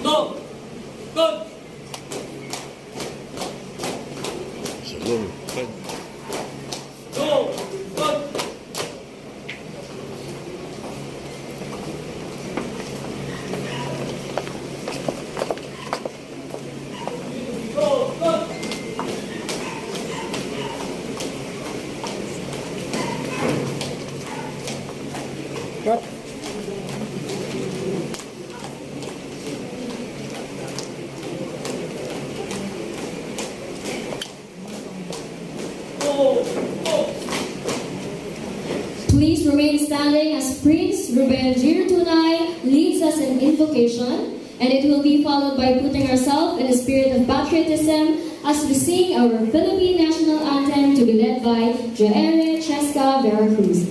Go! Go! Salong. Go! Go! Go! Go! Cut. Please remain standing as Prince Ruben Jr. Tunay leads us in invocation, and it will be followed by putting ourselves in a spirit of patriotism as we sing our Philippine national anthem to be led by Jaere Cheska Veracruz.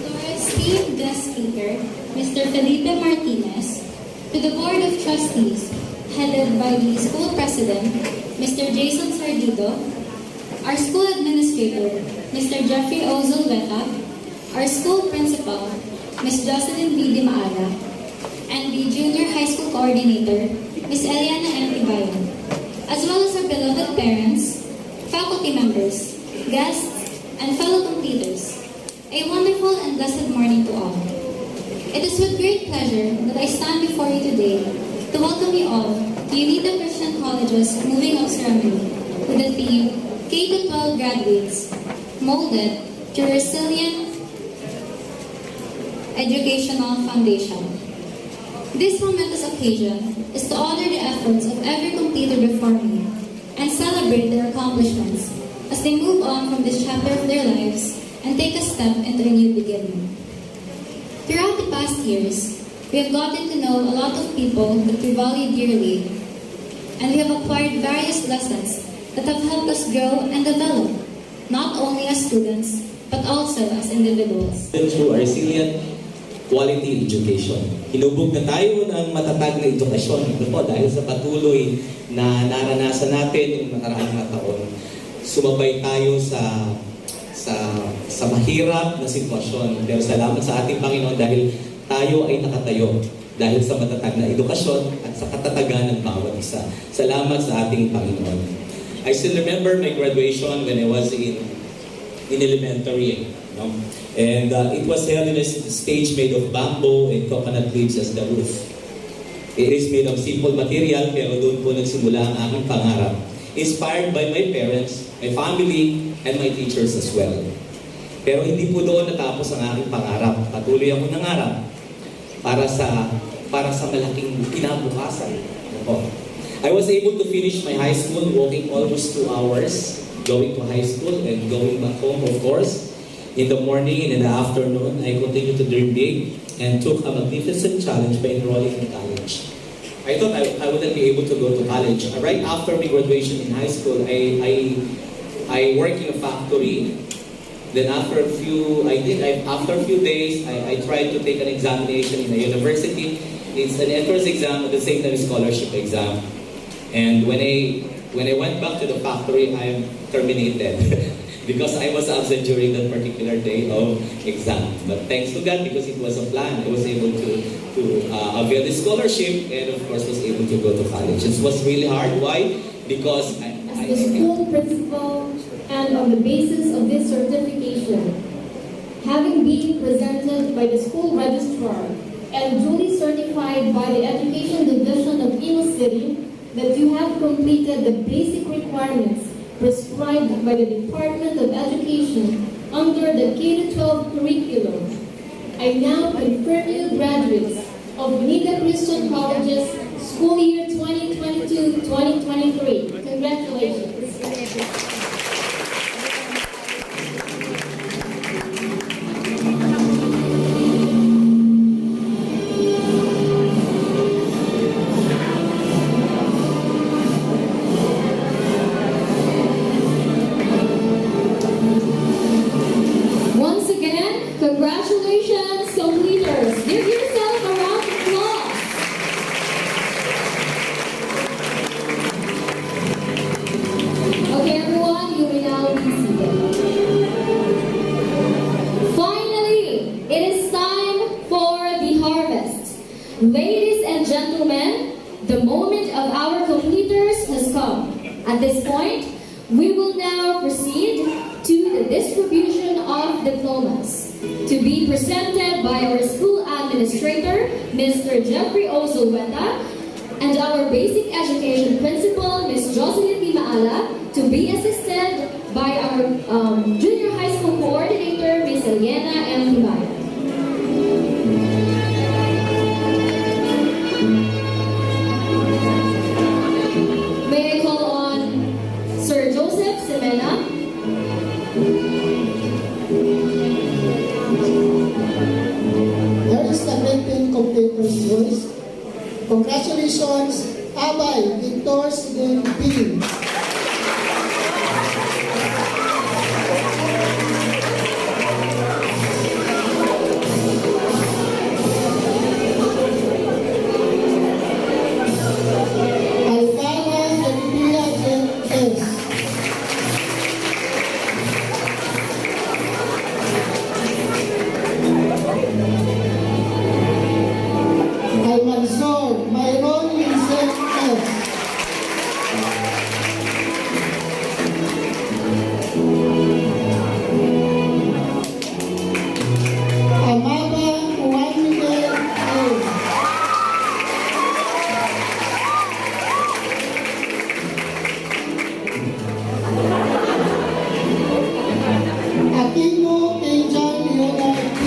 To our esteemed guest speaker, Mr. Felipe Martinez, to the Board of Trustees, headed by the school president, Mr. Jason Sardido, our school administrator, Mr. Jeffrey O. Zulveta, our school principal, Ms. Jocelyn B. Di Maala, and the junior high school coordinator, Ms. Eliana M. Tibayon, as well as our beloved parents, faculty members, guests, and fellow completers. A wonderful and blessed morning to all. It is with great pleasure that I stand before you today to welcome you all to UNITA Christian College's Moving Up Ceremony with the theme K-12 Graduates, Molded to Resilient Educational Foundation. This momentous occasion is to honor the efforts of every completer before me and celebrate their accomplishments as they move on from this chapter of their lives and take a step into a new beginning. Throughout the past years, we have gotten to know a lot of people that we value dearly, and we have acquired various lessons that have helped us grow and develop, not only as students, but also as individuals. Through our resilient quality education. Hinubog na tayo ng matatag na edukasyon. Ito po, dahil sa patuloy na naranasan natin yung nakaraang mga taon, sumabay tayo sa mahirap na sitwasyon. Pero salamat sa ating Panginoon dahil tayo ay nakatayo dahil sa matatag na edukasyon at sa katatagan ng bawat isa. Salamat sa ating Panginoon. I still remember my graduation when I was in elementary. And it was held in a stage made of bamboo and coconut leaves as the roof. It is made of simple material pero doon po nagsimula ang aking pangarap. Inspired by my parents, my family, and my teachers as well. Pero hindi po doon natapos ang aking pangarap. Patuloy ako nangarap para sa malaking kinabukasan. I was able to finish my high school walking almost 2 hours, going to high school and going back home, of course. In the morning and in the afternoon, I continued to dream big and took a magnificent challenge by enrolling in college. I thought I wouldn't be able to go to college. Right after my graduation in high school, I worked in a factory. Then after a few days, I tried to take an examination in a university. It's an entrance exam at the same time scholarship exam. And when I went back to the factory, I am terminated because I was absent during that particular day of exam. But thanks to God, because it was a plan, I was able to avail the scholarship and of course was able to go to college. It was really hard. Why? Because As the school principal and on the basis of this certification, having been presented by the school registrar and duly certified by the Education Division of Imus City that you have completed the basic requirements prescribed by the Department of Education under the K-12 curriculum, I now confirm you graduates of UNITA Christian College's school year 2022-2023. Congratulations. Once again, congratulations, completers. Give yourself a round of applause. At this point, we will now proceed to the distribution of diplomas to be presented by our school administrator, Mr. Jeffrey O. Zulweta, and our basic education principal, Ms. Jocelyn Di Maala, to be assisted by our junior high school coordinator, Ms. Eliana M. Tibayan. May I call on Sir Joseph Semena? There is the greeting completer's choice. Congratulations, Abay Victor Sidin P. Alvaro Olivia J. S. Almanzor Myron Vincent S. Amada Juan Miguel A. Aquino Angel Leonard P.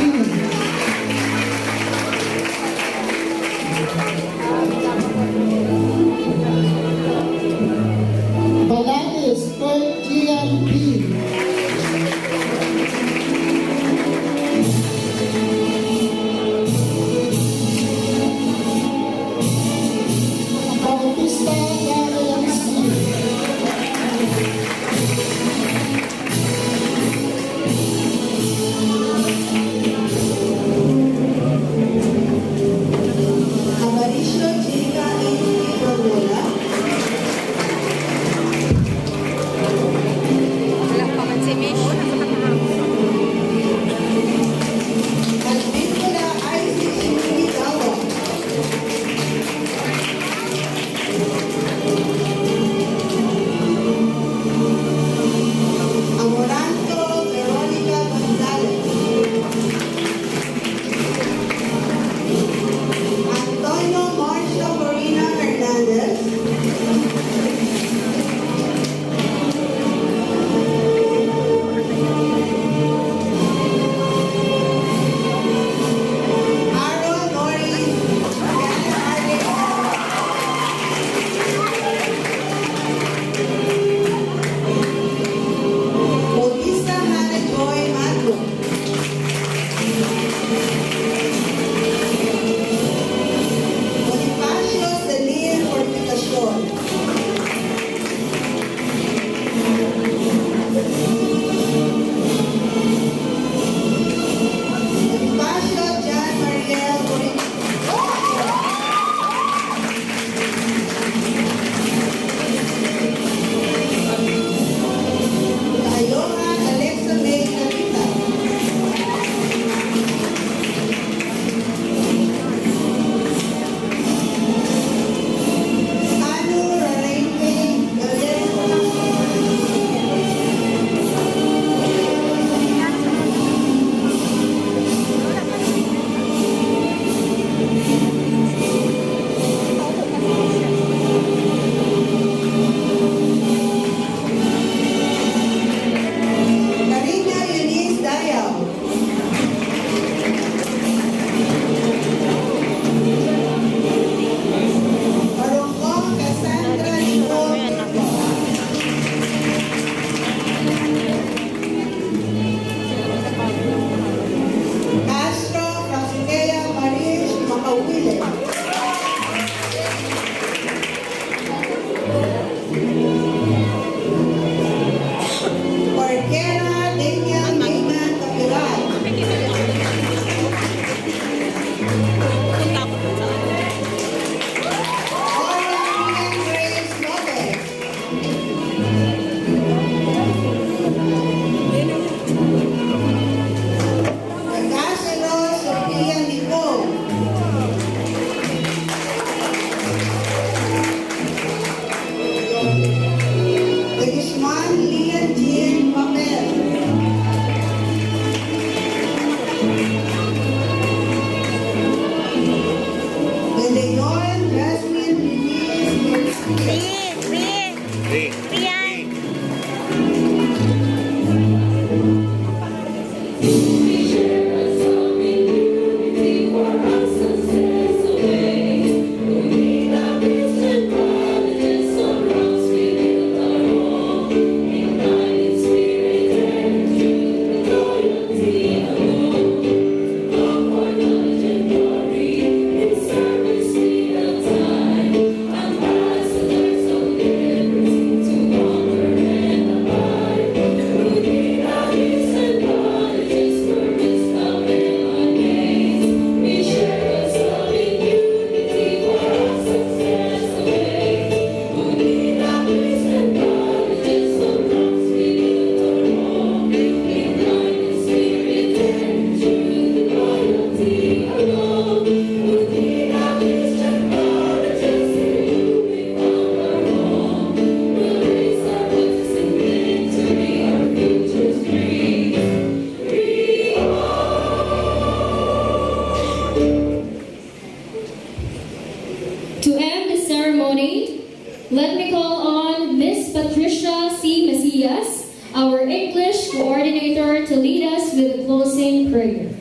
To end the ceremony, let me call on Miss Patricia C. Macias, our English coordinator, to lead us with a closing prayer.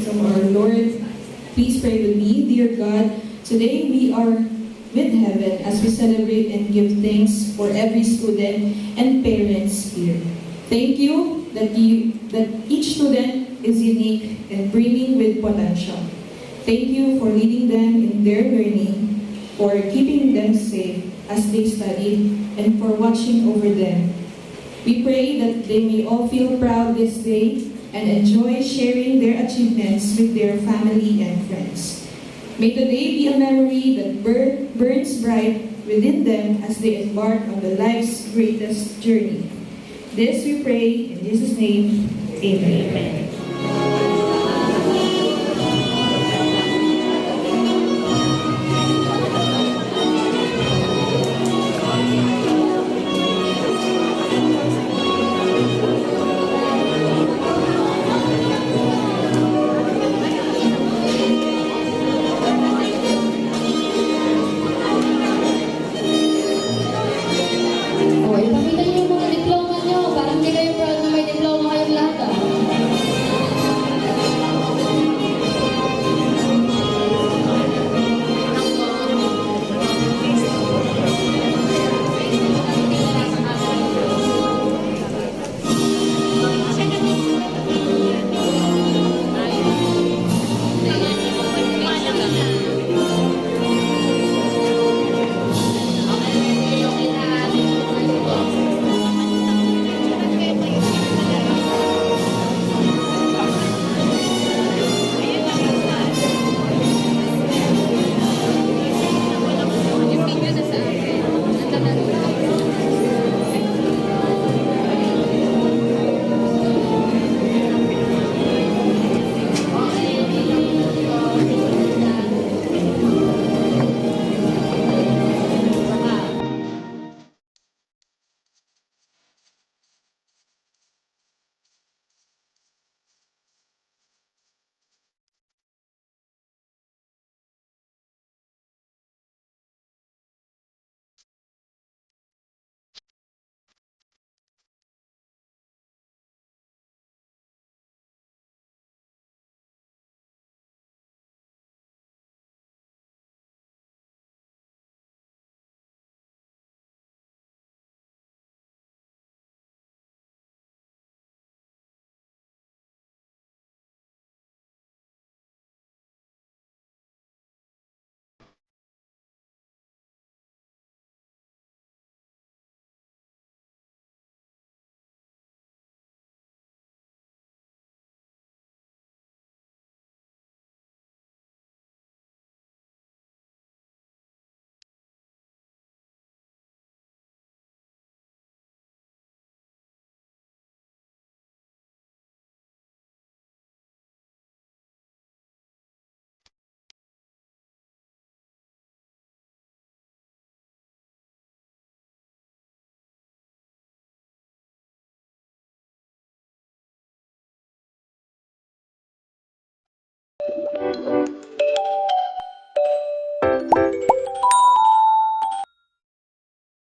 So our Lord, please pray with me. Dear God, today we are with heaven as we celebrate and give thanks for every student and parents here. Thank you that each student is unique and brimming with potential. Thank you for leading them in their learning, for keeping them safe as they study, and for watching over them. We pray that they may all feel proud this day and enjoy sharing their achievements with their family and friends. May today be a memory that burns bright within them as they embark on the life's greatest journey. This we pray in Jesus' name. Amen.